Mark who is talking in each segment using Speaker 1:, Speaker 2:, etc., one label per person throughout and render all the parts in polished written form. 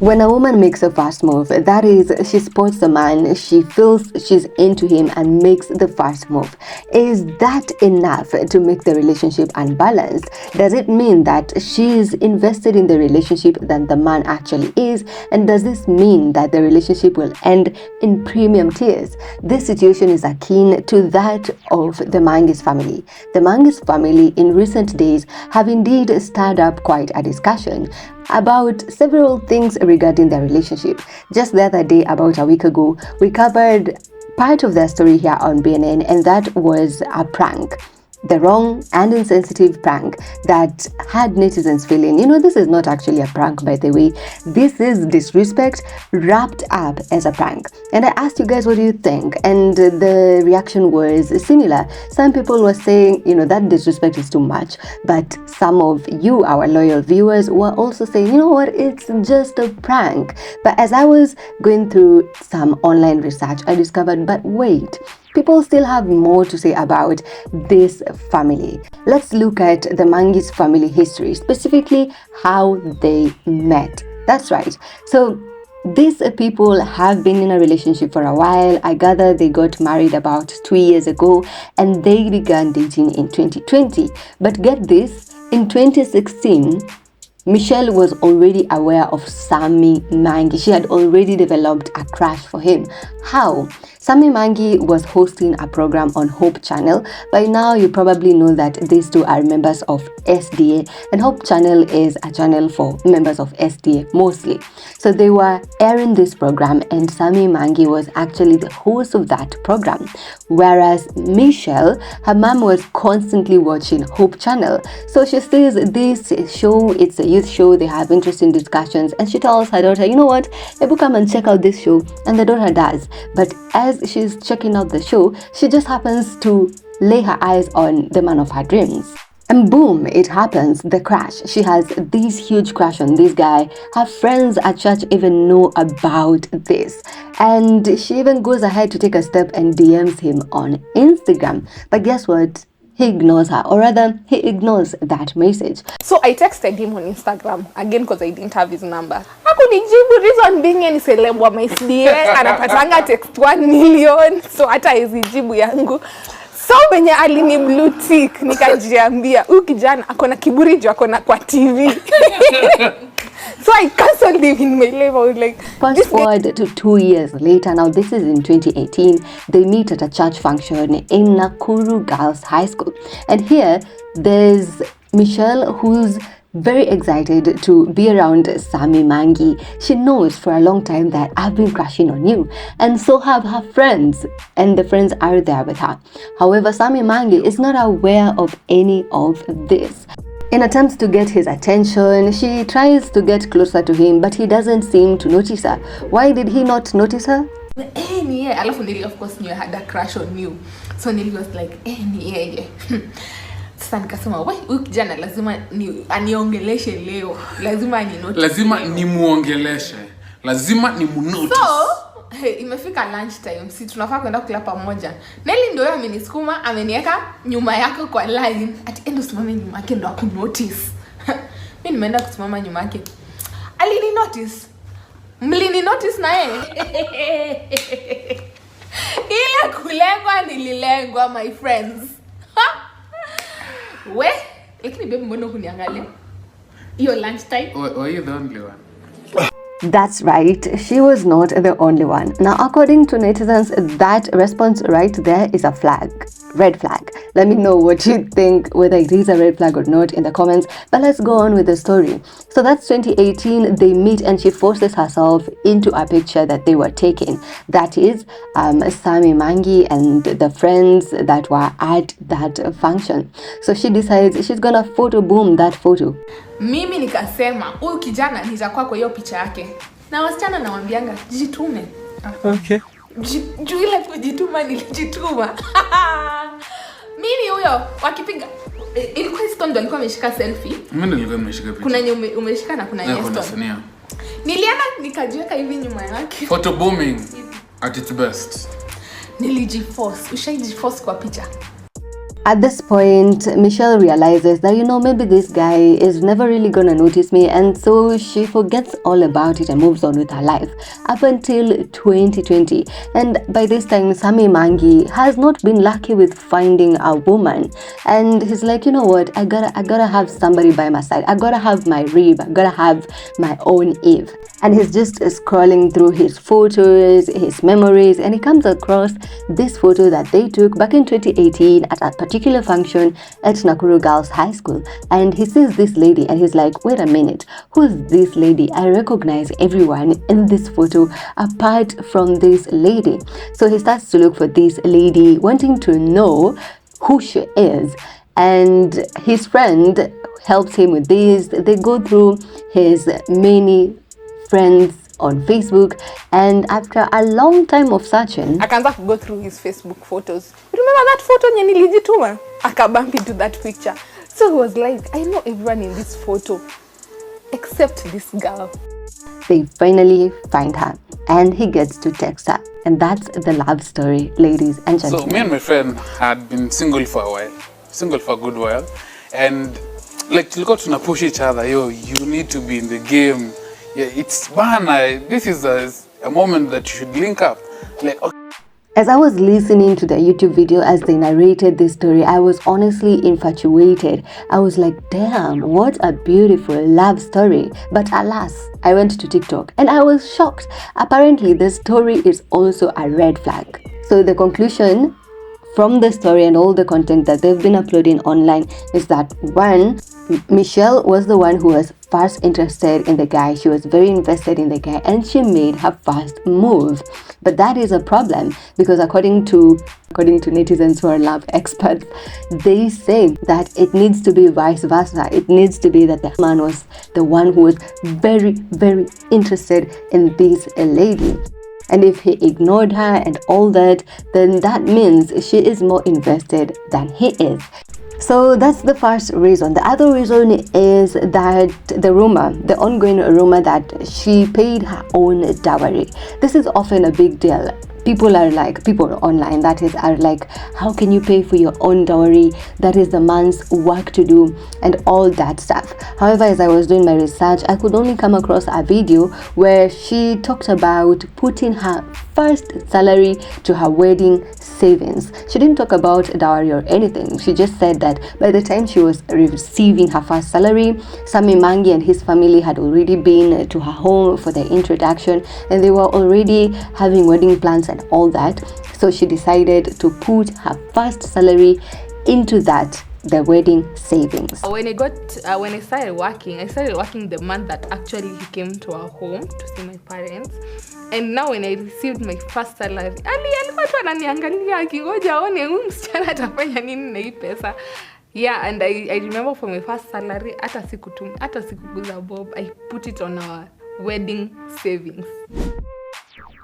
Speaker 1: When a woman makes a fast move, that is, she spots the man, she feels she's into him and makes the fast move. Is that enough to make the relationship unbalanced? Does it mean that she is invested in the relationship than the man actually is? And does this mean that the relationship will end in premium tears? This situation is akin to that of the Maangis family. The Maangis family in recent days have indeed stirred up quite a discussion about several things regarding their relationship. Just the other day, about a week ago, we covered part of their story here on BNN, and that was a prank. The wrong and insensitive prank that had netizens feeling, this is not actually a prank, by the way. This is disrespect wrapped up as a prank. And I asked you guys, what do you think? And the reaction was similar. Some people were saying, that disrespect is too much. But some of you, our loyal viewers, were also saying, you know what, it's just a prank. But as I was going through some online research, I discovered, but wait, people still have more to say about this family. Let's look at the Maangis family history, specifically how they met. That's right. So these people have been in a relationship for a while. I gather they got married about 2 years ago and they began dating in 2020. But get this, in 2016, Michelle was already aware of Sammy Maangi. She had already developed a crush for him. How? Sammy Maangi was hosting a program on Hope Channel. By now, you probably know that these two are members of SDA, and Hope Channel is a channel for members of SDA mostly. So they were airing this program, and Sammy Maangi was actually the host of that program. Whereas Michelle, her mom was constantly watching Hope Channel. So she says this show, it's a youth show, they have interesting discussions, and she tells her daughter, you know what, Ebu, come and check out this show. And the daughter does. But as she's checking out the show, she just happens to lay her eyes on the man of her dreams. And boom, it happens, the crush. She has this huge crush on this guy. Her friends at church even know about this. And she even goes ahead to take a step and DMs him on Instagram. But guess what? He ignores her, or rather, he ignores that message.
Speaker 2: So I texted him on Instagram, again because I didn't have his number. Hakunijibu, reason being any celeb wa my SDS, anapatanga text 1 million, so hata hizijibu yangu. So benye alini blue tick, nikajiambia, huyu kijana akona kiburi juu akona kwa TV. So I cancelled him in my life. I was like,
Speaker 1: fast forward to 2 years later. Now this is in 2018. They meet at a church function in Nakuru Girls High School. And here there's Michelle, who's very excited to be around Sammy Maangi. She knows for a long time that I've been crushing on you, and so have her friends, and the friends are there with her. However, Sammy Maangi is not aware of any of this. In attempts to get his attention, she tries to get closer to him, but he doesn't seem to notice her. Why did he not notice her?
Speaker 2: Alafu nili, of course, knew I had a crush on you. So Nili was like, Sasa nikasema, huyu kijana lazima aniongeleshe leo. Lazima aninotice.
Speaker 3: Lazima nimuongeleshe. Lazima nimunotice.
Speaker 2: So, imefika lunch time. Si tunafaa kwenda kula pamoja. Neli ndio yeye amenisukuma, ameniweka nyuma yako kwa line. Ati endo simame nyuma yake ndo akunotice. Mimi nimeenda kusimama nyuma yake. Alini notice. Mlini notice na yeye. Ile kulengwa nililengwa, my friends. We, lakini baby mbona huniangalia? Hiyo lunch time.
Speaker 3: Were you the only one?
Speaker 1: That's right, she was not the only one. Now, according to netizens, that response right there is a flag. Red flag. Let me know what you think, whether it is a red flag or not, in the comments. But let's go on with the story. So that's 2018. They meet and she forces herself into a picture that they were taking. That is Sammy Maangi and the friends that were at that function. So she decides she's gonna photo boom that photo.
Speaker 2: Mimi nikasema huyu kijana nitakuwa kwa hiyo picha yake. Na wasichana nawaambianga jitume.
Speaker 3: Okay.
Speaker 2: Juu ile kujituma nilijituma. Mimi huyo wakipiga ilikuwa Stone ndo alikuwa ameshika selfie.
Speaker 3: Mimi ndo nilikuwa nimeshika picha.
Speaker 2: Kuna umeshika na kuna Stone. Niliana nikajiweka hivi nyuma yake.
Speaker 3: Photo booming at its best.
Speaker 2: Nilijiforce. Ushajiforce kwa picha.
Speaker 1: At this point, Michelle realizes that, maybe this guy is never really gonna notice me, and so she forgets all about it and moves on with her life up until 2020. And by this time, Sammy Maangi has not been lucky with finding a woman, and he's like, you know what, I gotta have somebody by my side. I gotta have my rib. I gotta have my own Eve. And he's just scrolling through his photos, his memories, and he comes across this photo that they took back in 2018 at a particular function at Nakuru Girls High School. And he sees this lady and he's like, wait a minute, who's this lady? I recognize everyone in this photo apart from this lady. So he starts to look for this lady, wanting to know who she is. And his friend helps him with this. They go through his many friends on Facebook, and after a long time of searching,
Speaker 2: akaanza to go through his Facebook photos. Remember that photo nye nilijituma? Akabump into that picture. So he was like, I know everyone in this photo except this girl.
Speaker 1: They finally find her and he gets to text her, and that's the love story, ladies and gentlemen.
Speaker 3: So me and my friend had been single for a while, single for a good while, and like tulikuwa tuna push each other, yo, you need to be in the game. Yeah, it's bana. This is a moment that you should link up. Like, okay.
Speaker 1: As I was listening to the YouTube video as they narrated this story, I was honestly infatuated. I was like, damn, what a beautiful love story. But alas, I went to TikTok and I was shocked. Apparently, the story is also a red flag. So the conclusion from the story and all the content that they've been uploading online is that, one, Michelle was the one who was first interested in the guy. She was very invested in the guy and she made her first move. But that is a problem because according to netizens who are love experts, they say that it needs to be vice versa. It needs to be that the man was the one who was very, very interested in this lady. And if he ignored her and all that, then that means she is more invested than he is. So that's the first reason. The other reason is that the ongoing rumor that she paid her own dowry. This is often a big deal. People online, that is, are like, how can you pay for your own dowry? That is the man's work to do and all that stuff. However, as I was doing my research, I could only come across a video where she talked about putting her first salary to her wedding savings. She didn't talk about dowry or anything. She just said that by the time she was receiving her first salary, Sammy Maangi and his family had already been to her home for their introduction and they were already having wedding plans and all that. So she decided to put her first salary into the wedding savings.
Speaker 2: When I started working the month that actually he came to our home to see my parents. And now when I received my first salary, alikuwa tu ananiangalia akingoja aone huyu msichana atafanya nini na hii pesa. Yeah, and I remember for my first salary, hata sikuguza bob, I put it on our wedding savings.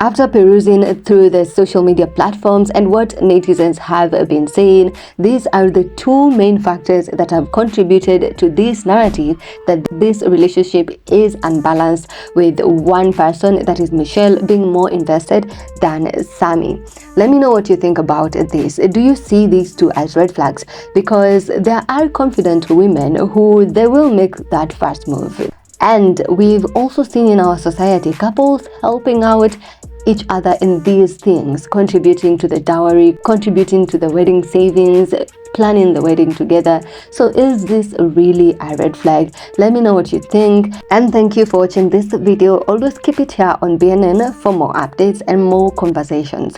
Speaker 1: After perusing through the social media platforms and what netizens have been saying, these are the two main factors that have contributed to this narrative that this relationship is unbalanced, with one person, that is Michelle, being more invested than Sami. Let me know what you think about this. Do you see these two as red flags? Because there are confident women who they will make that first move. And we've also seen in our society couples helping out each other in these things, contributing to the dowry, contributing to the wedding savings, planning the wedding together. So is this really a red flag? Let me know what you think, and thank you for watching this video. Always keep it here on BNN for more updates and more conversations.